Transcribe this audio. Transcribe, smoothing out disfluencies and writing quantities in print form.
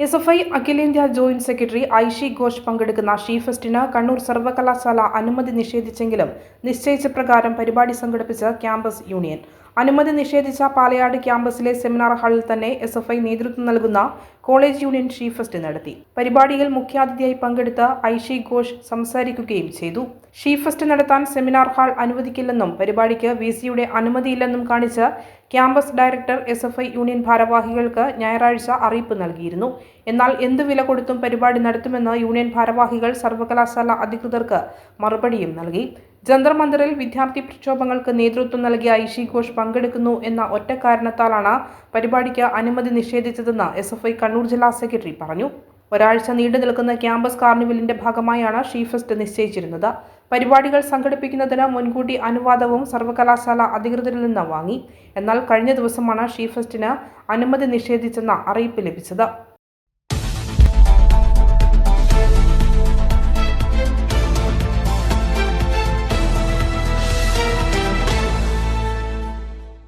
SFI അഖിലേന്ത്യാ joint secretary Aishe Ghosh പങ്കെടുക്കുന്ന she ഫെസ്റ്റിന് Kannur സർവകലാശാല അനുമതി നിഷേധിച്ചെങ്കിലും നിശ്ചയിച്ച പ്രകാരം പരിപാടി സംഘടിപ്പിച്ച ക്യാമ്പസ് യൂണിയൻ. അനുമതി നിഷേധിച്ച പാലയാട് ക്യാമ്പസിലെ സെമിനാർ ഹാളിൽ തന്നെ SFI നേതൃത്വം നൽകുന്ന കോളേജ് യൂണിയൻ ഷീ ഫെസ്റ്റ് നടത്തി. പരിപാടിയിൽ മുഖ്യാതിഥിയായി പങ്കെടുത്ത ഐഷി ഘോഷ് സംസാരിക്കുകയും ചെയ്തു. ഷീ ഫെസ്റ്റ് നടത്താൻ സെമിനാർ ഹാൾ അനുവദിക്കില്ലെന്നും പരിപാടിക്ക് VC-യുടെ അനുമതിയില്ലെന്നും കാണിച്ച് ക്യാമ്പസ് ഡയറക്ടർ SFI യൂണിയൻ ഭാരവാഹികൾക്ക് ഞായറാഴ്ച അറിയിപ്പ് നൽകിയിരുന്നു. എന്നാൽ എന്ത് വില കൊടുത്തും പരിപാടി നടത്തുമെന്ന് യൂണിയൻ ഭാരവാഹികൾ സർവകലാശാല അധികൃതർക്ക് മറുപടിയും നൽകി. ജന്തർ മന്ദിറിൽ വിദ്യാർത്ഥി പ്രക്ഷോഭങ്ങൾക്ക് നേതൃത്വം നൽകിയ ഐഷി ഘോഷ് പങ്കെടുക്കുന്നു എന്ന ഒറ്റ കാരണത്താലാണ് പരിപാടിക്ക് അനുമതി നിഷേധിച്ചതെന്ന് SFI കണ്ണൂർ ജില്ലാ സെക്രട്ടറി പറഞ്ഞു. ഒരാഴ്ച നീണ്ടു നിൽക്കുന്ന ക്യാമ്പസ് കാർണിവലിന്റെ ഭാഗമായാണ് ഷീ ഫെസ്റ്റ് നിശ്ചയിച്ചിരുന്നത്. പരിപാടികൾ സംഘടിപ്പിക്കുന്നതിന് മുൻകൂട്ടി അനുവാദവും സർവകലാശാല അധികൃതരിൽ നിന്ന് വാങ്ങി. എന്നാൽ കഴിഞ്ഞ ദിവസമാണ് ഷീ ഫെസ്റ്റിന് അനുമതി നിഷേധിച്ചെന്ന അറിയിപ്പ് ലഭിച്ചത്.